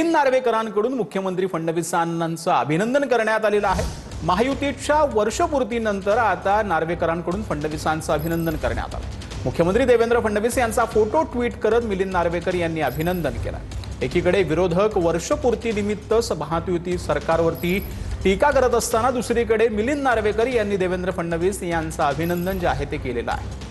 नार्वेकरांकडून मुख्यमंत्री फडणवीसांचं अभिनंदन करण्यात आलेलं आहे। महायुतीच्या वर्षपूर्तीनंतर आता नार्वेकरांकडून फडणवीसांचं अभिनंदन करण्यात आलं। मुख्यमंत्री देवेंद्र फडणवीस यांचा फोटो ट्विट करत मिलिंद नार्वेकर यांनी अभिनंदन केलं। एकीकडे विरोधक वर्षपूर्तीनिमित्त महायुती सरकारवरती टीका करत असताना दुसरीकडे मिलिंद नार्वेकर यांनी देवेंद्र फडणवीस यांचं अभिनंदन जे आहे ते केलेलं आहे।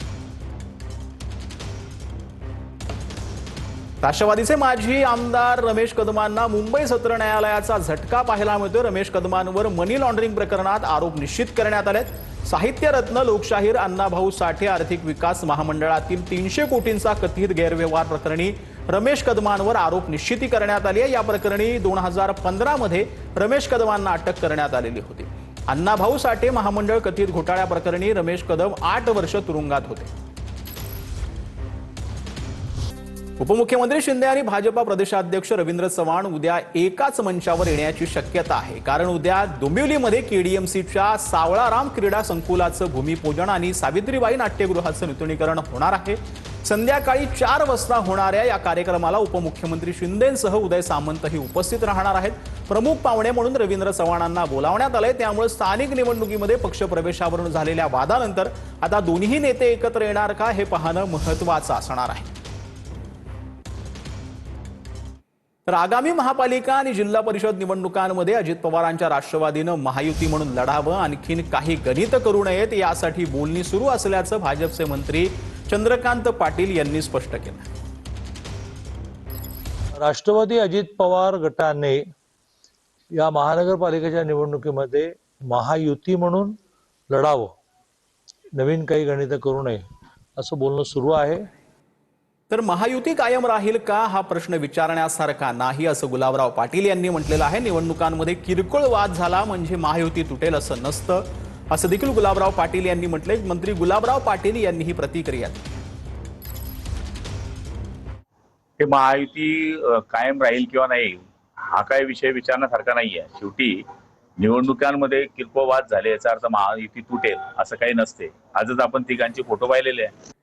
राष्ट्रवादीचे माजी आमदार रमेश कदमांना मुंबई सत्र न्यायालयाचा झटका पाहायला मिळतो। रमेश कदमांवर मनी लॉन्ड्रिंग प्रकरणात आरोप निश्चित करण्यात आलेत। साहित्य रत्न लोकशाहीर अण्णाभाऊ साठे आर्थिक विकास महामंडळातील 300 कोटींचा कथित गैरव्यवहार प्रकरणी रमेश कदमांवर आरोप निश्चिती करण्यात आली आहे। या प्रकरणी 2015 मध्ये रमेश कदमांना अटक करण्यात आलेली होती। अण्णाभाऊ साठे महामंडळ कथित घोटाळ्या प्रकरणी रमेश कदम 8 वर्ष तुरुंगात होते। उपमुख्यमंत्री शिंदे आणि भाजपा प्रदेशाध्यक्ष रवींद्र चव्हाण उद्या एकाच मंचावर येण्याची शक्यता आहे। कारण उद्या डोंबिवलीमध्ये केडीएमसीच्या सावळाराम क्रीडा संकुलाचं भूमिपूजन आणि सावित्रीबाई नाट्यगृहाचं नूतनीकरण होणार आहे। संध्याकाळी 4 वाजता होणाऱ्या या कार्यक्रमाला उपमुख्यमंत्री शिंदेंसह उदय सामंतही उपस्थित राहणार आहेत। प्रमुख पाहुणे म्हणून रवींद्र चव्हाणांना बोलावण्यात आले। त्यामुळे स्थानिक निवडणुकीमध्ये पक्षप्रवेशावरून झालेल्या वादानंतर आता दोन्ही नेते एकत्र येणार का हे पाहणं महत्त्वाचं असणार आहे। तर आगामी महापालिका आणि जिल्हा परिषद निवडणुकांमध्ये अजित पवारांच्या राष्ट्रवादीनं महायुती म्हणून लढावं, आणखीन काही गणित करू नयेत यासाठी बोलणी सुरू असल्याचं भाजपचे मंत्री चंद्रकांत पाटील यांनी स्पष्ट केलं। राष्ट्रवादी अजित पवार गटाने या महानगरपालिकेच्या निवडणुकीमध्ये महायुती म्हणून लढावं, नवीन काही गणित करू नये असं बोलणं सुरू आहे। तर महायुती कायम राहील का हा प्रश्न विचारण्यासारखा नाही असं गुलाबराव पाटील यांनी म्हटलेलं आहे। निवडणुकांमध्ये किरकोळ वाद झाला म्हणजे महायुती तुटेल असं नसतं असं देखील गुलाबराव पाटील यांनी म्हटले। मंत्री गुलाबराव पाटील यांनी ही प्रतिक्रिया दिली। हे महायुती कायम राहील किंवा नाही हा काय विषय विचारण्यासारखा नाहीये। शेवटी निवडणुकांमध्ये किरकोळ वाद झाले याचा अर्थ महायुती तुटेल असं काही नसते। आजच आपण तिघांचे फोटो पाहिलेले आहे।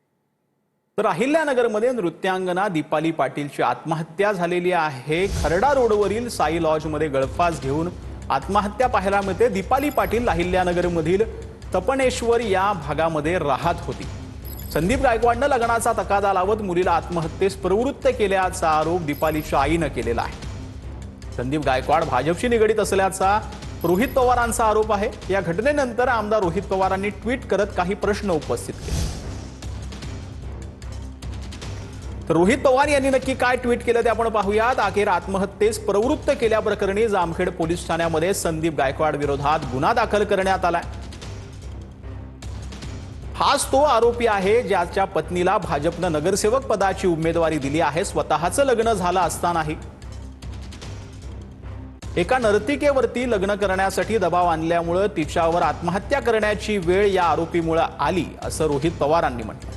तर अहिल्यानगरमध्ये नृत्यांगना दीपाली पाटीलची आत्महत्या झालेली आहे। खरडा रोडवरील साई लॉजमध्ये गळफास घेऊन आत्महत्या पाहायला मिळते। दीपाली पाटील अहिल्यानगरमधील तपणेश्वर या भागामध्ये राहत होती। संदीप गायकवाडनं लग्नाचा तकादा लावत मुलीला आत्महत्येस प्रवृत्त केल्याचा आरोप दीपालीच्या आईनं केलेला आहे। संदीप गायकवाड भाजपशी निगडीत असल्याचा रोहित पवारांचा आरोप आहे। या घटनेनंतर आमदार रोहित पवारांनी ट्विट करत काही प्रश्न उपस्थित केले। तर रोहित पवार यांनी नक्की काय ट्विट केलं ते आपण पाहूयात। अखेर आत्महत्येस प्रवृत्त केल्याप्रकरणी जामखेड पोलीस ठाण्यामध्ये संदीप गायकवाड विरोधात गुन्हा दाखल करण्यात आलाय। हाच तो आरोपी आहे ज्याच्या पत्नीला भाजपनं नगरसेवक पदाची उमेदवारी दिली आहे। स्वतःचं लग्न झालं असतानाही एका नर्तिकेवरती लग्न करण्यासाठी दबाव आणल्यामुळे तिच्यावर आत्महत्या करण्याची वेळ या आरोपीमुळे आली असं रोहित पवारांनी म्हटलं।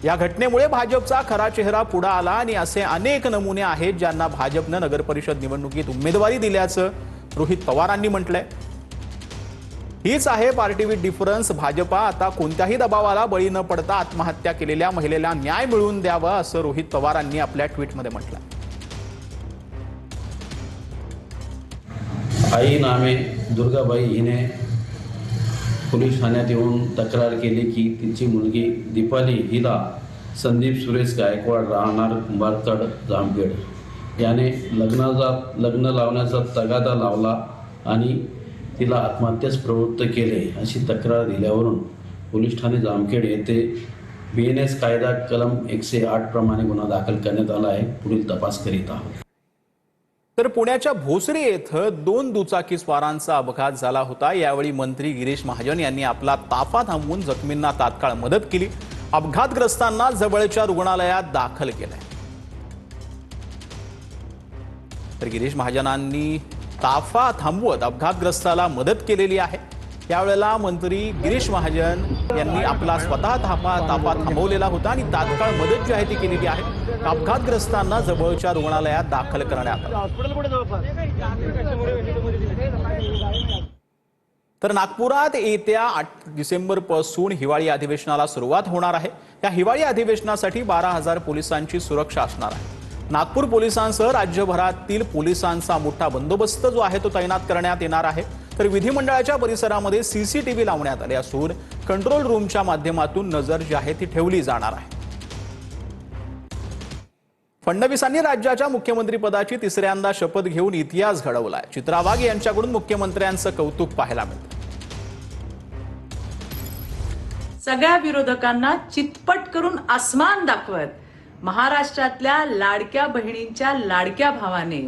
या घटनेमुळे भाजपचा खरा चेहरा पुढे आला आणि असे अनेक नमुने आहेत ज्यांना भाजपनं नगरपरिषद निवडणुकीत उमेदवारी दिल्याचं रोहित पवारांनी म्हटलंय। हीच आहे पार्टी विथ डिफरन्स। भाजपा आता कोणत्याही दबावाला बळी न पडता आत्महत्या केलेल्या महिलेला न्याय मिळवून द्यावा असं रोहित पवारांनी आपल्या ट्विटमध्ये म्हटलं। आई नामे दुर्गाबाई हिने पोलीस ठाण्यात येऊन तक्रार केली की तिची मुलगी दीपाली हिला संदीप सुरेश गायकवाड राहणार कुंभारतड जामखेड याने लग्न लावण्याचा तगादा लावला आणि तिला आत्महत्येस प्रवृत्त केले अशी तक्रार दिल्यावरून पोलीस ठाणे जामखेड येथे BNS कायदा कलम 108 प्रमाणे गुन्हा दाखल करण्यात आला आहे। पुढील तपास करीत आहोत। तर पुण्याच्या भोसरी येथे 2 दुचाकी स्वारांचा अपघात झाला होता। यावेळी मंत्री गिरीश महाजन यांनी आपला ताफा थांबवून जखमींना तात्काळ मदत केली। अपघातग्रस्तांना जवळच्या रुग्णालयात दाखल केलंय। तर गिरीश महाजनांनी ताफा थांबवत अपघातग्रस्ताला मदत केलेली आहे। यावेळेला मंत्री गिरीश महाजन यांनी आपला स्वतः ताफा थांबवलेला होता आणि तात्काळ मदत जी आहे ती केलेली आहे। अपघातग्रस्तांना जवळच्या रुग्णालयात दाखल करण्यात आलं। तर नागपुरात येत्या 8 डिसेंबरपासून हिवाळी अधिवेशनाला सुरुवात होणार आहे। या हिवाळी अधिवेशनासाठी 12,000 पोलिसांची सुरक्षा असणार आहे। नागपूर पोलिसांसह राज्यभरातील पोलिसांचा मोठा बंदोबस्त जो आहे तो तैनात करण्यात येणार आहे. तर विधिमंडळाच्या परिसरामध्ये सीसीटीव्ही लावण्यात आले असून कंट्रोल रूमच्या माध्यमातून नजर जी आहे ती ठेवली जाणार आहे. फडणवीसांनी राज्याच्या मुख्यमंत्रीपदाची तिसऱ्यांदा शपथ घेऊन इतिहास घडवलाय. चित्रा वाघ यांच्याकडून मुख्यमंत्र्यांचं कौतुक पाहायला मिळतं. सगळ्या विरोधकांना चितपट करून आसमान दाखवत महाराष्ट्रातल्या लाडक्या बहिणींच्या लाडक्या भावाने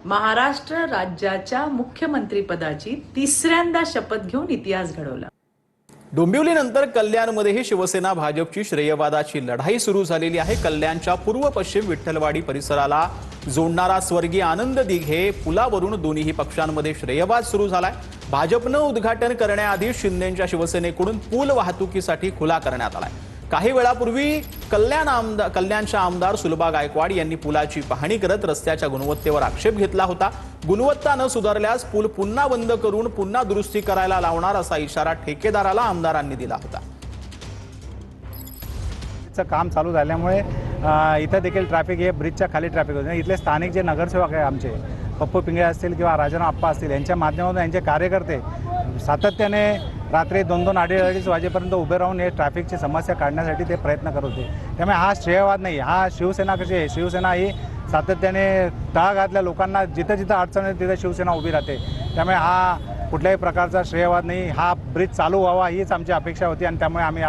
महाराष्ट्र राज्याच्या मुख्यमंत्रीपदाची तिसऱ्यांदा शपथ घेऊन इतिहास घडवला. डोंबिवलीनंतर कल्याणमध्येही शिवसेना भाजपची श्रेयवादाची लढाई सुरू झालेली आहे. कल्याणच्या पूर्व पश्चिम विठ्ठलवाडी परिसराला जोडणारा स्वर्गीय आनंद दिघे पुलावरून दोन्ही पक्षांमध्ये श्रेयवाद सुरू झालाय. भाजपनं उद्घाटन करण्याआधी शिंदेंच्या शिवसेनेकडून पूल वाहतुकीसाठी खुला करण्यात आलाय. काही वेळापूर्वी कल्याणच्या आमदार सुलभा गायकवाड यांनी पुलाची पाहणी करत रस्त्याच्या गुणवत्तेवर आक्षेप घेतला होता. गुणवत्ता न सुधारल्यास पूल पुन्हा बंद करून पुन्हा दुरुस्ती करायला लावणार असा इशारा ठेकेदाराला आमदारांनी दिला होता. काम चालू झाल्यामुळे इथं देखील ट्रॅफिक हे ब्रिजच्या खाली ट्रॅफिक होते. इथले स्थानिक जे नगरसेवक आहे आमचे पप्पू पिंगळे असतील किंवा राजाराम आप्पा असतील यांच्या माध्यमातून यांचे कार्यकर्ते सातत्याने रात्री 2-2, 2:30 वाजेपर्यंत उभे राहून हे ट्रॅफिकची समस्या काढण्यासाठी ते प्रयत्न करत होते. त्यामुळे हा श्रेयवाद नाही, हा शिवसेना कशी आहे, शिवसेना ही सातत्याने तळागाळातल्या लोकांना जिथं जिथं अडचण आहे तिथं शिवसेना उभी राहते. त्यामुळे हा कुठल्याही प्रकारचा श्रेयवाद नाही. हा ब्रिज चालू व्हावा हीच आमची अपेक्षा होती आणि त्यामुळे आम्ही